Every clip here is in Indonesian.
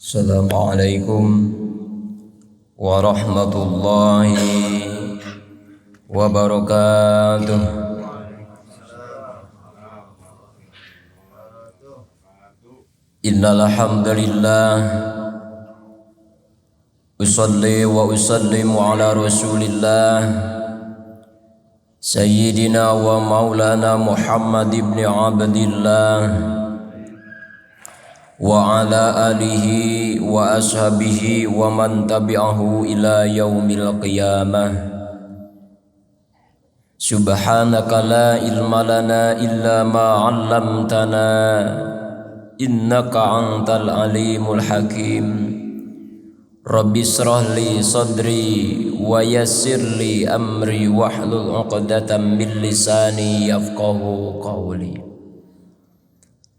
Assalamualaikum warahmatullahi wabarakatuh. Innal hamdalillah usolli wa usallimu ala rasulillah sayyidina wa maulana Muhammad ibn Abdillah wa ala alihi wa ashabihi wa man tabi'ahu ila yaumil qiyamah. Subhanaka la ilma lana illa ma 'allamtana innaka antal alimul hakim. Rabbi shrah li sadri wa yassir li amri wahlul 'uqdatam min lisani yafqahu qawli.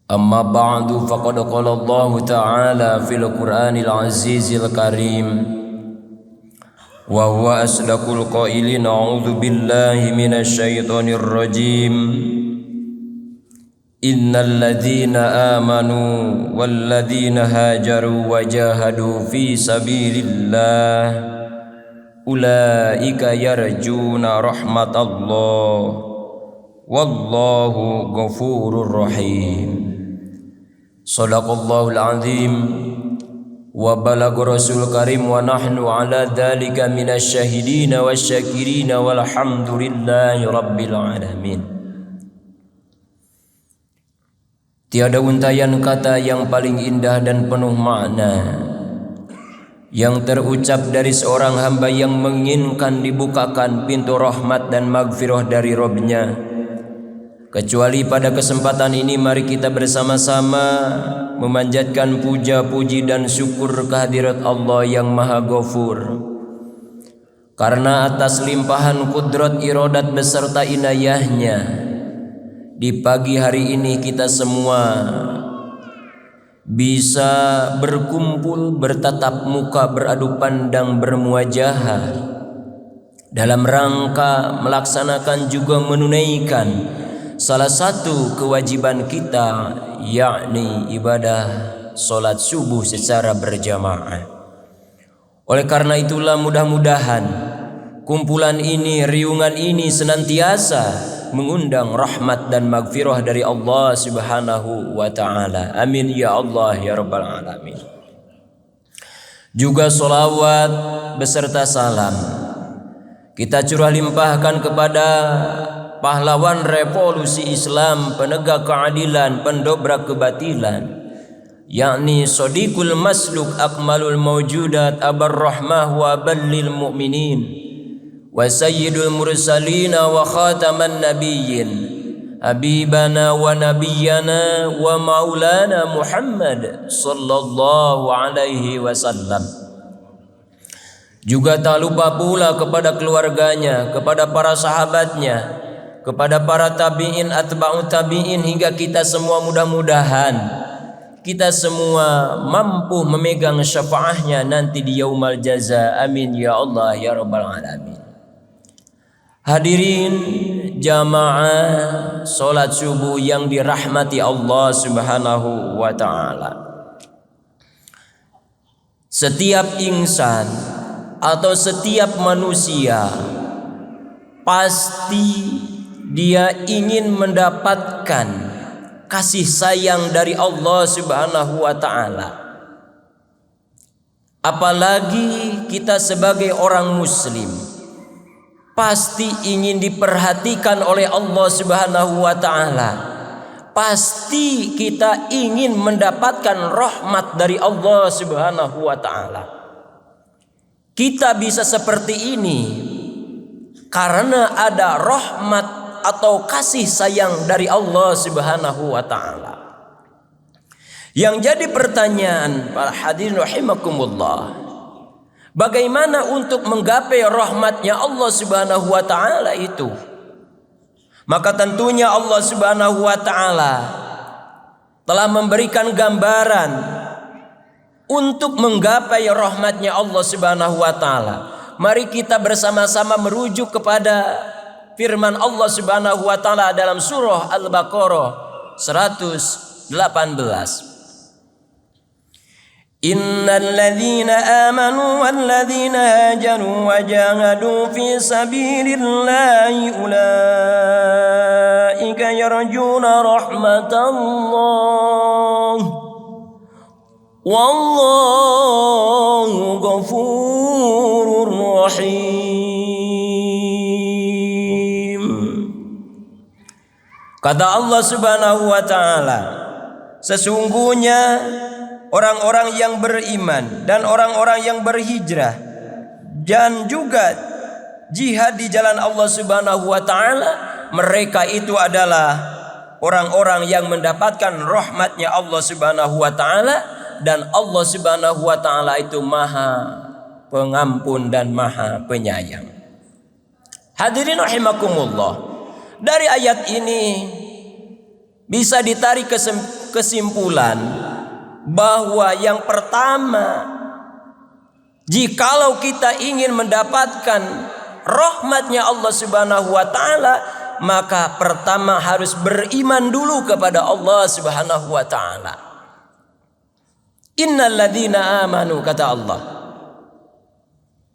Amma ba'du faqad qala Allah Ta'ala fil Qur'anil Azizil Karim wa huwa asdaqul qailin a'udzu billahi minasy syaithanir rajim. Innal ladzina amanu wal ladzina hajaru wa jahadu fi sabilillah ulaika yarjuna rahmatallah wallahu ghafurur rahim. Shadaqallahul azim wa balagha rasul karim wa nahnu ala dzalika minasy syahidin wasyakirin walhamdulillahi rabbil alamin. Tiada untayan kata yang paling indah dan penuh makna yang terucap dari seorang hamba yang menginginkan dibukakan pintu rahmat dan maghfirah dari Rabb-Nya, kecuali pada kesempatan ini mari kita bersama-sama memanjatkan puja-puji dan syukur kehadirat Allah yang Maha Ghafur. Karena atas limpahan kudrat iradat beserta inayahnya, di pagi hari ini kita semua bisa berkumpul, bertatap muka, beradu pandang, bermuajahah dalam rangka melaksanakan juga menunaikan salah satu kewajiban kita, yakni ibadah solat subuh secara berjamaah. Oleh karena itulah mudah-mudahan kumpulan ini, riungan ini senantiasa mengundang rahmat dan maghfirah dari Allah Subhanahu wa ta'ala. Amin ya Allah ya rabbal alamin. Juga sholawat beserta salam kita curah limpahkan kepada pahlawan revolusi Islam, penegak keadilan, pendobrak kebatilan, yakni Shadiqul Masluk akmalul mawjudat abar rahmah wa ballil mu'minin wa sayyidul mursalina wa khataman nabiyyin habibana wa nabiyyana wa maulana Muhammad sallallahu alaihi wasallam. Juga tak lupa pula kepada keluarganya, kepada para sahabatnya, kepada para tabi'in, atba'ut tabi'in, hingga kita semua mudah-mudahan kita semua mampu memegang syafaahnya nanti di yaumal jaza. Amin ya Allah ya rabbal alamin. Hadirin jamaah salat subuh yang dirahmati Allah Subhanahu wa ta'ala. Setiap insan atau setiap manusia pasti dia ingin mendapatkan kasih sayang dari Allah Subhanahu wa ta'ala. Apalagi kita sebagai orang muslim pasti ingin diperhatikan oleh Allah Subhanahu wa ta'ala. Pasti kita ingin mendapatkan rahmat dari Allah Subhanahu wa ta'ala. Kita bisa seperti ini karena ada rahmat atau kasih sayang dari Allah Subhanahu wa ta'ala. Yang jadi pertanyaan para hadirin rahimakumullah, bagaimana untuk menggapai rahmatnya Allah Subhanahu wa ta'ala itu? Maka tentunya Allah Subhanahu wa ta'ala telah memberikan gambaran untuk menggapai rahmatnya Allah Subhanahu wa ta'ala. Mari kita bersama-sama merujuk kepada firman Allah Subhanahu wa ta'ala dalam surah Al-Baqarah 118. Innal ladzina amanu wal ladzina hajaru wa jahadu fi sabilillahi ulaika yarjuna rahmatallah wallahu ghafurur rahim. Kata Allah Subhanahu wa taala, sesungguhnya orang-orang yang beriman dan orang-orang yang berhijrah dan juga jihad di jalan Allah Subhanahu wa taala, mereka itu adalah orang-orang yang mendapatkan rahmatnya Allah Subhanahu wa taala, dan Allah Subhanahu wa taala itu Maha Pengampun dan Maha Penyayang. Hadirin rahimakumullah, dari ayat ini bisa ditarik kesimpulan bahwa yang pertama, jikalau kita ingin mendapatkan rahmatnya Allah Subhanahu wa taala, maka pertama harus beriman dulu kepada Allah Subhanahu wa taala. Innal ladzina amanu, kata Allah,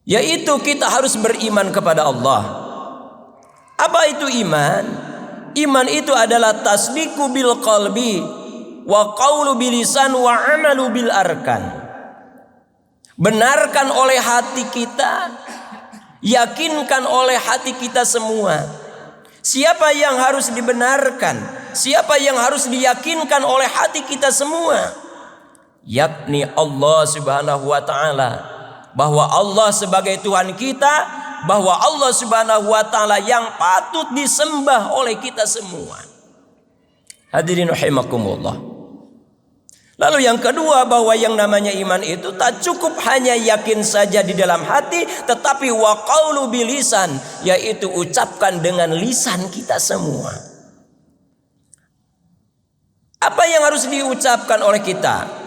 yaitu kita harus beriman kepada Allah. Apa itu iman? Iman itu adalah tasdiqu bil qalbi wa qawlu bilisan wa amalu bil arkan. Benarkan oleh hati kita, yakinkan oleh hati kita semua. Siapa yang harus dibenarkan? Siapa yang harus diyakinkan oleh hati kita semua? Yakni Allah Subhanahu wa taala, bahwa Allah sebagai Tuhan kita, bahwa Allah Subhanahu wa taala yang patut disembah oleh kita semua. Hadirin rahimakumullah. Lalu yang kedua, bahwa yang namanya iman itu tak cukup hanya yakin saja di dalam hati, tetapi wa qaulu bilisan, yaitu ucapkan dengan lisan kita semua. Apa yang harus diucapkan oleh kita?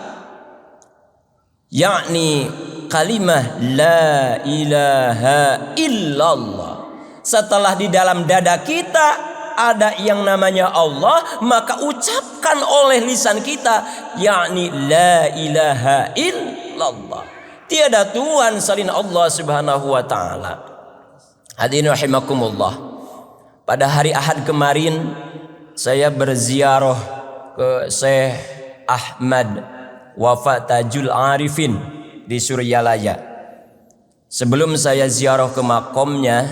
Yakni kalimah la ilaha illallah. Setelah di dalam dada kita ada yang namanya Allah, maka ucapkan oleh lisan kita, yakni la ilaha illallah. Tiada Tuhan selain Allah Subhanahu wa taala. Hadirin rahimakumullah. Pada hari Ahad kemarin saya berziarah ke Syekh Ahmad Wafa Tajul Arifin di Suryalaya. Sebelum saya ziarah ke makomnya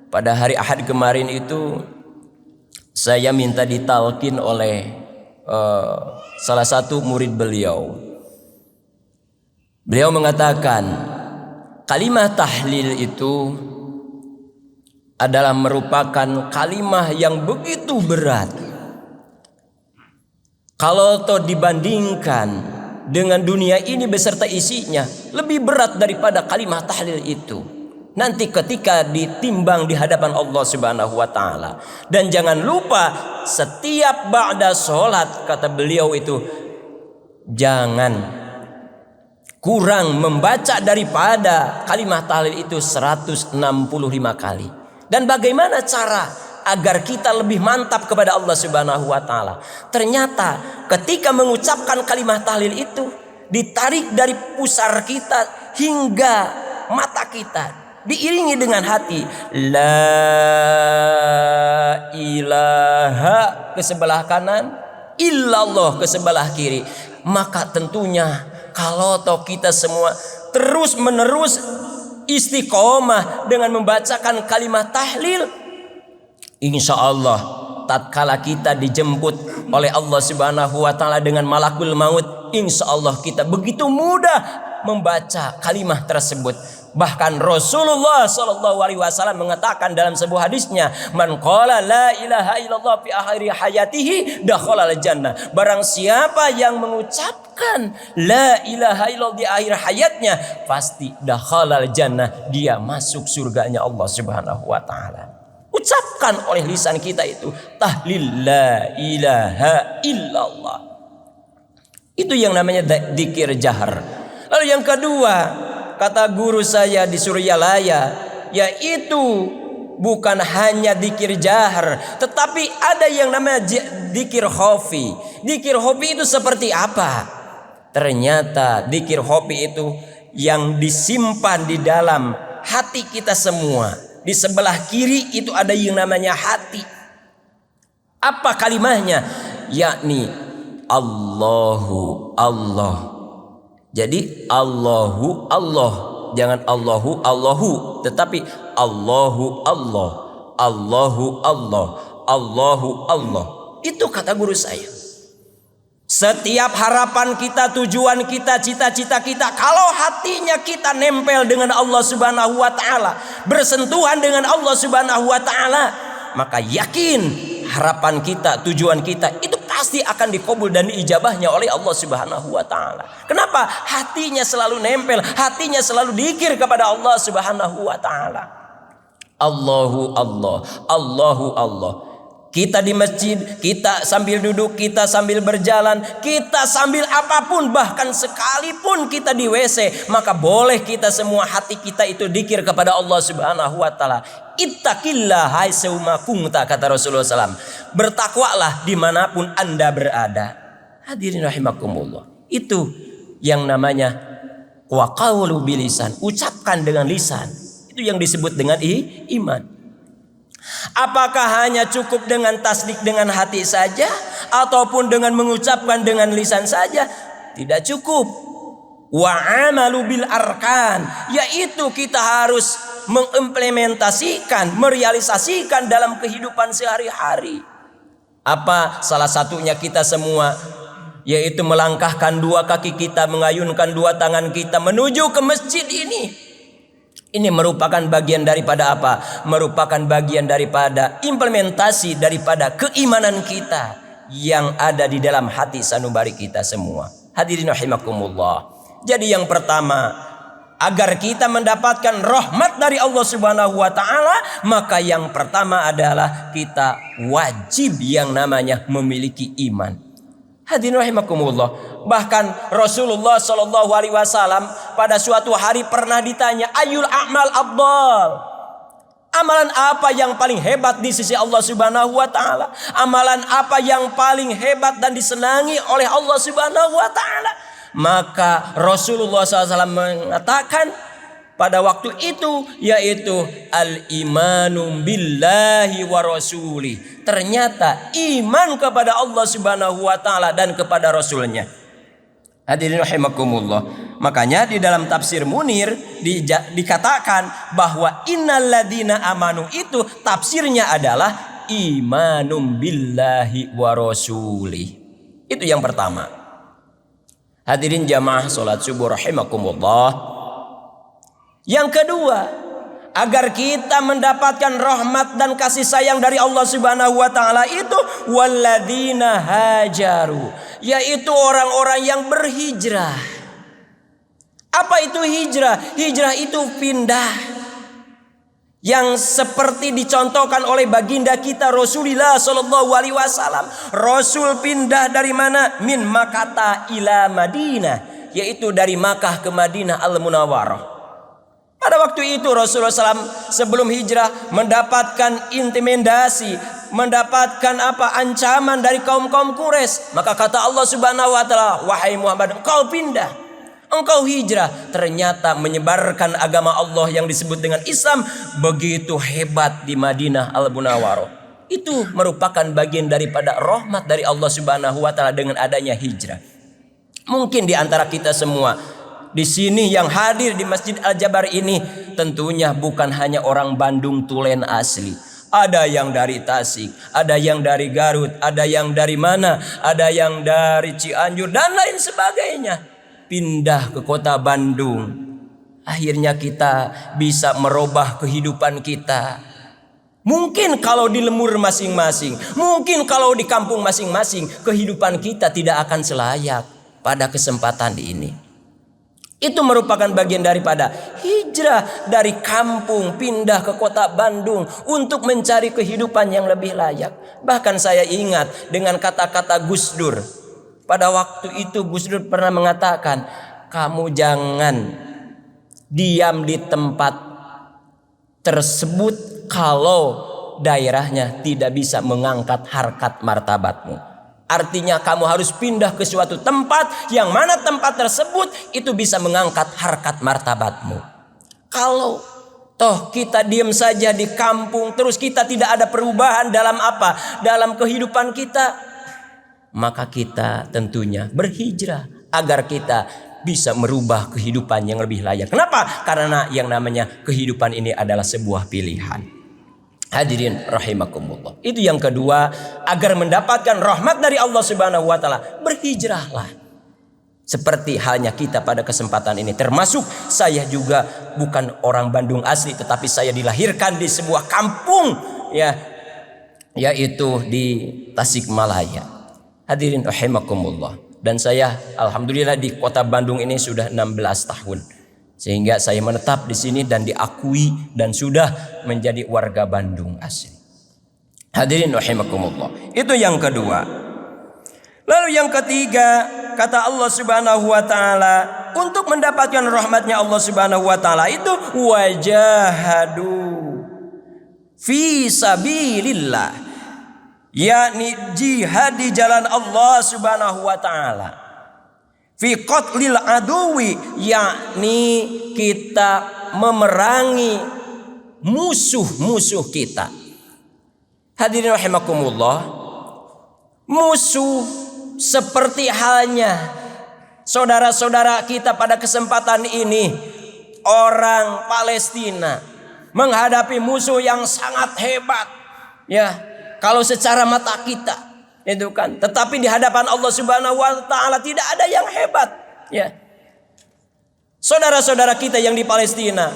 pada hari Ahad kemarin itu, saya minta ditalkin oleh salah satu murid beliau. Beliau mengatakan, kalimah tahlil itu adalah merupakan kalimah yang begitu berat. Kalau toh dibandingkan dengan dunia ini beserta isinya, lebih berat daripada kalimah tahlil itu nanti ketika ditimbang di hadapan Allah Subhanahu wa taala. Dan jangan lupa, setiap ba'da sholat, kata beliau itu, jangan kurang membaca daripada kalimah tahlil itu 165 kali. Dan bagaimana cara agar kita lebih mantap kepada Allah Subhanahu wa taala? Ternyata ketika mengucapkan kalimah tahlil itu, ditarik dari pusar kita hingga mata kita, diiringi dengan hati la ilaha ke sebelah kanan, illallah ke sebelah kiri. Maka tentunya kalau toh kita semua terus menerus istiqomah dengan membacakan kalimat tahlil, insya Allah tatkala kita dijemput oleh Allah Subhanahu wa taala dengan malakul maut, insya Allah kita begitu mudah membaca kalimah tersebut. Bahkan Rasulullah SAW mengatakan dalam sebuah hadisnya, man qala la ilaha illallah fi akhiri hayatihi dakhala al-jannah. Barang siapa yang mengucapkan la ilaha illallah di akhir hayatnya, pasti dakhala al-jannah, dia masuk surganya Allah Subhanahu wa taala. Ucapkan oleh lisan kita itu tahlil la ilaha illallah. Itu yang namanya dzikir jahar. Lalu yang kedua, kata guru saya di Suryalaya, yaitu bukan hanya dzikir jahar, tetapi ada yang namanya dzikir khafi. Dzikir khafi itu seperti apa? Ternyata dzikir hobi itu yang disimpan di dalam hati kita semua. Di sebelah kiri itu ada yang namanya hati. Apa kalimahnya? Yakni Allahu Allah. Jadi Allahu Allah, jangan Allahu Allahu, tetapi Allahu Allah, Allahu Allah, Allahu Allah. Itu kata guru saya. Setiap harapan kita, tujuan kita, cita-cita kita, kalau hatinya kita nempel dengan Allah Subhanahu wa taala, bersentuhan dengan Allah Subhanahu wa taala, maka yakin harapan kita, tujuan kita itu pasti akan dikabul dan diijabahnya oleh Allah Subhanahu wa taala. Kenapa? Hatinya selalu nempel, hatinya selalu dzikir kepada Allah Subhanahu wa taala. Allahu Allah, Allahu Allah. Kita di masjid, kita sambil duduk, kita sambil berjalan, kita sambil apapun, bahkan sekalipun kita di WC, maka boleh kita semua hati kita itu dzikir kepada Allah Subhanahu wa taala. Ittaqillah haitsu kunta, kata Rasulullah SAW. Bertakwalah dimanapun Anda berada. Hadirin rahimakumullah. Itu yang namanya wa qaulu bilisan, ucapkan dengan lisan. Itu yang disebut dengan iman. Apakah hanya cukup dengan tasdik dengan hati saja, ataupun dengan mengucapkan dengan lisan saja? Tidak cukup. Wa amalu bil arkan, yaitu kita harus mengimplementasikan, merealisasikan dalam kehidupan sehari-hari. Apa salah satunya kita semua? Yaitu melangkahkan dua kaki kita, mengayunkan dua tangan kita menuju ke masjid ini. Ini merupakan bagian daripada apa? Merupakan bagian daripada implementasi daripada keimanan kita yang ada di dalam hati sanubari kita semua. Hadirin rahimakumullah. Jadi yang pertama, agar kita mendapatkan rahmat dari Allah Subhanahu wa taala, maka yang pertama adalah kita wajib yang namanya memiliki iman. Hadirin rahimakumullah. Bahkan Rasulullah Shallallahu Alaihi Wasallam pada suatu hari pernah ditanya, ayul a'mal afdal, amalan apa yang paling hebat di sisi Allah Subhanahu wa taala? Amalan apa yang paling hebat dan disenangi oleh Allah Subhanahu wa taala? Maka Rasulullah SAW mengatakan pada waktu itu, yaitu al-imanu billahi wa rasulih. Ternyata iman kepada Allah Subhanahu wa taala dan kepada Rasulnya. Hadirin rahimakumullah. Makanya di dalam tafsir Munir dikatakan bahwa innalladzina amanu itu tafsirnya adalah imanum billahi wa rasulih. Itu yang pertama. Hadirin jamaah salat subuh rahimakumullah. Yang kedua, agar kita mendapatkan rahmat dan kasih sayang dari Allah Subhanahu wa taala itu walladzina hajaru, yaitu orang-orang yang berhijrah. Apa itu hijrah? Hijrah itu pindah. Yang seperti dicontohkan oleh baginda kita Rasulullah Shallallahu Alaihi Wasallam. Rasul pindah dari mana? Min Makkah ila Madinah, yaitu dari Makkah ke Madinah Al-Munawwarah. Pada waktu itu Rasulullah SAW sebelum hijrah mendapatkan intimidasi, mendapatkan ancaman dari kaum-kaum Quraisy. Maka kata Allah Subhanahu wa taala, wahai Muhammad, engkau pindah, engkau hijrah. Ternyata menyebarkan agama Allah yang disebut dengan Islam begitu hebat di Madinah Al-Munawwarah. Itu merupakan bagian daripada rahmat dari Allah Subhanahu wa taala dengan adanya hijrah. Mungkin di antara kita semua di sini yang hadir di Masjid Al-Jabar ini tentunya bukan hanya orang Bandung Tulen asli. Ada yang dari Tasik, ada yang dari Garut, ada yang dari mana, ada yang dari Cianjur dan lain sebagainya. Pindah ke kota Bandung. Akhirnya kita bisa merubah kehidupan kita. Mungkin kalau di lembur masing-masing, mungkin kalau di kampung masing-masing, kehidupan kita tidak akan selayak pada kesempatan ini. Itu merupakan bagian daripada hijrah dari kampung pindah ke kota Bandung untuk mencari kehidupan yang lebih layak. Bahkan saya ingat dengan kata-kata Gus Dur. Pada waktu itu Gus Dur pernah mengatakan, kamu jangan diam di tempat tersebut kalau daerahnya tidak bisa mengangkat harkat martabatmu. Artinya kamu harus pindah ke suatu tempat yang mana tempat tersebut itu bisa mengangkat harkat martabatmu. Kalau toh kita diam saja di kampung terus kita tidak ada perubahan dalam apa? Dalam kehidupan kita, maka kita tentunya berhijrah agar kita bisa merubah kehidupan yang lebih layak. Kenapa? Karena yang namanya kehidupan ini adalah sebuah pilihan. Hadirin rahimakumullah. Itu yang kedua, agar mendapatkan rahmat dari Allah Subhanahu wa taala, berhijrahlah. Seperti halnya kita pada kesempatan ini, termasuk saya juga bukan orang Bandung asli, tetapi saya dilahirkan di sebuah kampung ya, yaitu di Tasikmalaya. Hadirin rahimakumullah. Dan saya alhamdulillah di kota Bandung ini sudah 16 tahun. Sehingga saya menetap di sini dan diakui dan sudah menjadi warga Bandung asli. Hadirin rahimakumullah. Itu yang kedua. Lalu yang ketiga, kata Allah Subhanahu wa taala, untuk mendapatkan rahmatnya Allah Subhanahu wa taala itu wajahadu fi sabilillah. Yakni jihad di jalan Allah Subhanahu wa taala. Fi qatlil aduwi, yakni kita memerangi musuh-musuh kita. Hadirin rahimakumullah, musuh seperti halnya saudara-saudara kita pada kesempatan ini, orang Palestina menghadapi musuh yang sangat hebat. Ya, kalau secara mata kita itu kan, tetapi di hadapan Allah Subhanahu wa taala tidak ada yang hebat ya. Saudara-saudara kita yang di Palestina,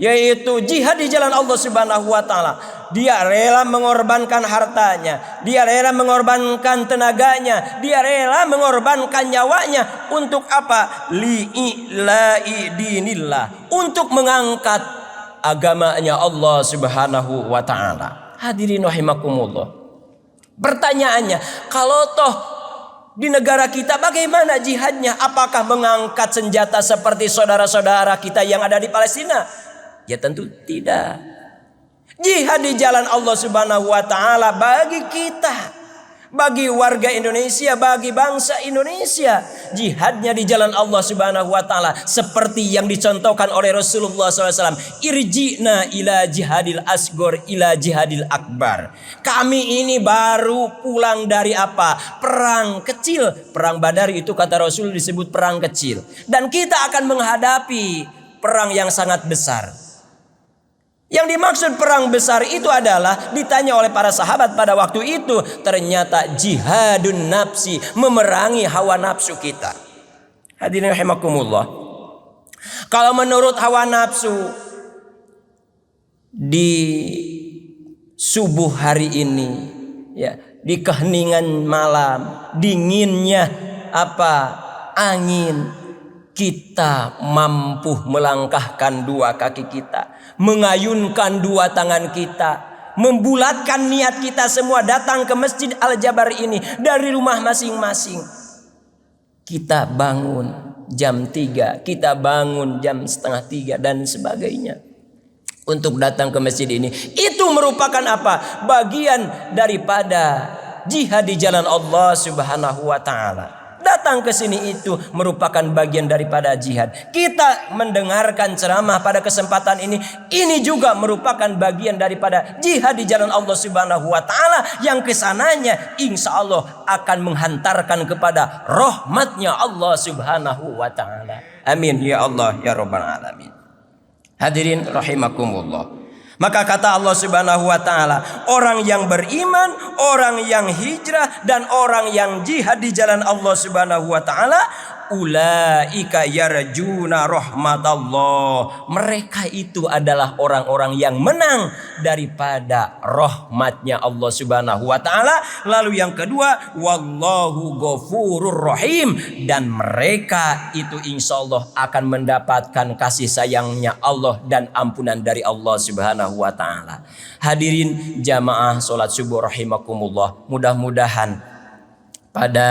yaitu jihad di jalan Allah Subhanahu wa taala, dia rela mengorbankan hartanya, dia rela mengorbankan tenaganya, dia rela mengorbankan nyawanya untuk apa? Li'ila'i dinillah, untuk mengangkat agamanya Allah Subhanahu wa taala. Hadirin rahimakumullah. Pertanyaannya, kalau toh di negara kita bagaimana jihadnya? Apakah mengangkat senjata seperti saudara-saudara kita yang ada di Palestina? Ya tentu tidak. Jihad di jalan Allah Subhanahu wa taala bagi kita, bagi warga Indonesia, bagi bangsa Indonesia, jihadnya di jalan Allah Subhanahu wa taala seperti yang dicontohkan oleh Rasulullah SAW. Irji'na ila jihadil asgor ila jihadil akbar. Kami ini baru pulang dari apa? Perang kecil. Perang Badar itu kata Rasul disebut perang kecil. Dan kita akan menghadapi perang yang sangat besar. Yang dimaksud perang besar itu adalah ditanya oleh para sahabat pada waktu itu, ternyata jihadun nafsi, memerangi hawa nafsu kita. Hadirin rahimakumullah. Kalau menurut hawa nafsu di subuh hari ini ya, di keheningan malam, dinginnya angin, kita mampu melangkahkan dua kaki kita, mengayunkan dua tangan kita, membulatkan niat kita semua datang ke Masjid Al-Jabar ini dari rumah masing-masing. Kita bangun jam 3, kita bangun jam setengah 3 dan sebagainya untuk datang ke masjid ini. Itu merupakan apa? Bagian daripada jihad di jalan Allah Subhanahu wa taala. Datang ke sini itu merupakan bagian daripada jihad. Kita mendengarkan ceramah pada kesempatan ini juga merupakan bagian daripada jihad di jalan Allah Subhanahu wa taala, yang kesananya insya Allah akan menghantarkan kepada rahmatnya Allah Subhanahu wa taala. Amin ya Allah ya rabbal alamin. Hadirin rahimakumullah. Maka kata Allah Subhanahu wa taala, orang yang beriman, orang yang hijrah dan orang yang jihad di jalan Allah Subhanahu wa taala, ulaika yarjuna rahmatallah. Mereka itu adalah orang-orang yang menang daripada rahmatnya Allah Subhanahu wa taala. Lalu yang kedua, wallahu ghafurur rahim, dan mereka itu insyaallah akan mendapatkan kasih sayangnya Allah dan ampunan dari Allah Subhanahu wa taala. Hadirin jamaah salat subuh rahimakumullah, mudah-mudahan pada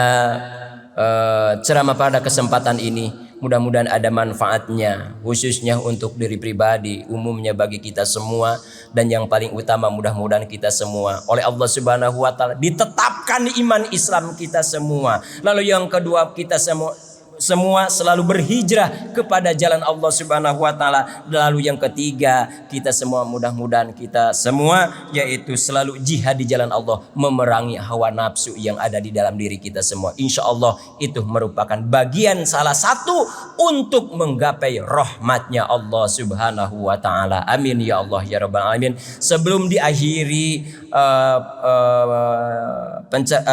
ceramah pada kesempatan ini Mudah-mudahan ada manfaatnya, khususnya untuk diri pribadi, umumnya bagi kita semua, dan yang paling utama mudah-mudahan kita semua oleh Allah Subhanahu wa taala ditetapkan iman Islam kita semua. Lalu yang kedua, kita semua selalu berhijrah kepada jalan Allah Subhanahu wa taala. Lalu yang ketiga, kita semua mudah-mudahan kita semua yaitu selalu jihad di jalan Allah, memerangi hawa nafsu yang ada di dalam diri kita semua. Insya Allah itu merupakan bagian salah satu untuk menggapai rahmatnya Allah Subhanahu wa taala. Amin ya Allah ya rabbal alamin. Sebelum diakhiri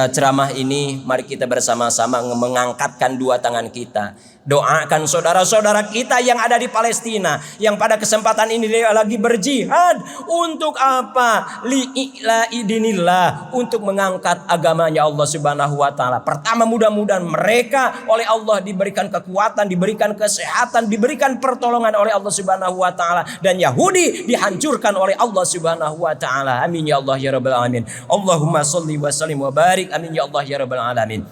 ceramah ini, mari kita bersama-sama mengangkatkan dua tangan kita. Doakan saudara-saudara kita yang ada di Palestina, yang pada kesempatan ini dia lagi berjihad. Untuk apa? Li'ila idinillah, untuk mengangkat agamanya Allah Subhanahu wa taala. Pertama, mudah-mudahan mereka oleh Allah diberikan kekuatan, diberikan kesehatan, diberikan pertolongan oleh Allah Subhanahu wa taala, dan Yahudi dihancurkan oleh Allah Subhanahu wa taala. Amin ya Allah ya rabbal alamin. Allahumma shalli wa sallim wa barik. Amin ya Allah ya rabbal alamin.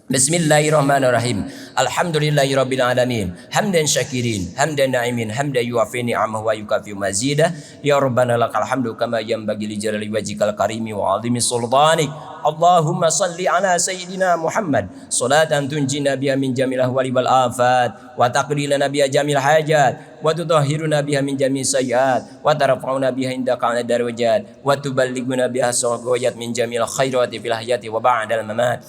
Bismillahirrahmanirrahim. Alhamdulillahirabbil alamin. Hamdan syakirin, hamdan na'imin, hamdan yuafi ni'amahu wa yukafi mazidah. Ya Rabbana lakal hamdu kama yanbaghi li jalali wajhikal karimi wa 'azimi sultanik. Allahumma salli ala sayyidina Muhammad salatan tunjina biha min jamil ahwali wal afat wa taqdi lana biha jamil hajat wa tutahhiruna biha min jamil sayyiat wa tarfa'una biha indaka 'ala darajat wa tuballighuna biha sawaqiyat min jamil khairati fil hayati wa ba'dal mamat.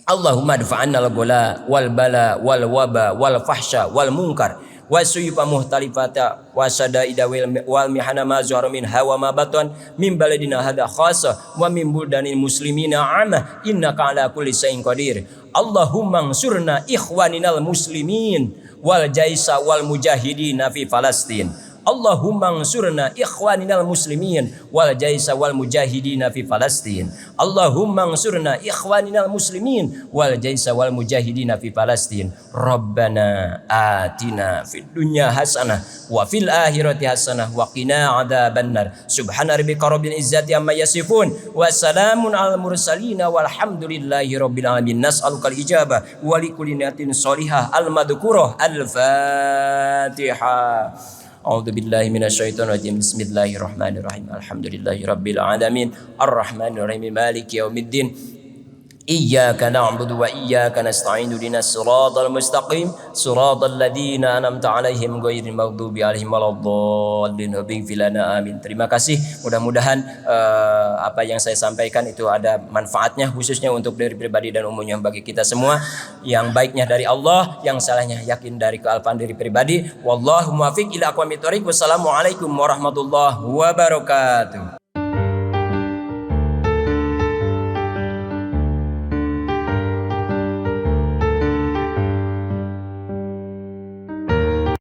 Allahumma adfa'anna al-ghala wal bala wal waba wal fahsya wal munkar wa suyufa muhtalifata wa sadaida wal mihana ma zuhara min hawa ma batan min baladina hadha khassa wa min buldanil muslimina 'amma innaka 'ala kulli shay'in qadir. Allahumma ansurna ikhwaninal muslimin wal jaisa wal mujahidina fi Falastin. Allahumma ansurna ikhwaninal muslimin wal jaisa wal mujahidina fi Falastin. Allahumma ansurna ikhwaninal muslimin wal jaisa wal mujahidina fi Falastin. Rabbana atina fid dunya hasanah wa fil akhirati hasanah wa qina adzabannar. Subhana rabbika rabbil izzati amma yasifun wa salamun alal mursalin walhamdulillahi rabbil alamin. Nas'alukal ijabah wa likulli niyatin shalihah al madhkurah. Al-Fatihah. A'udzu billahi minasyaitonir rajim. Bismillahirrahmanirrahim. Alhamdulillahi rabbil alamin. Arrahmanir rahim. Maliki yaumiddin. Iyyaka na'budu wa iyyaka nasta'in. Ihdinas siratal mustaqim. Siratal ladzina an'amta 'alaihim ghairil maghdubi 'alaihim waladdallin. Ighfir lana amin. Terima kasih. Mudah-mudahan apa yang saya sampaikan itu ada manfaatnya, khususnya untuk diri pribadi dan umumnya bagi kita semua. Yang baiknya dari Allah, yang salahnya yakin dari kealpaan diri pribadi. Wallahu muwaffiq ila aqwamit thoriq. Wassalamualaikum warahmatullahi wabarakatuh.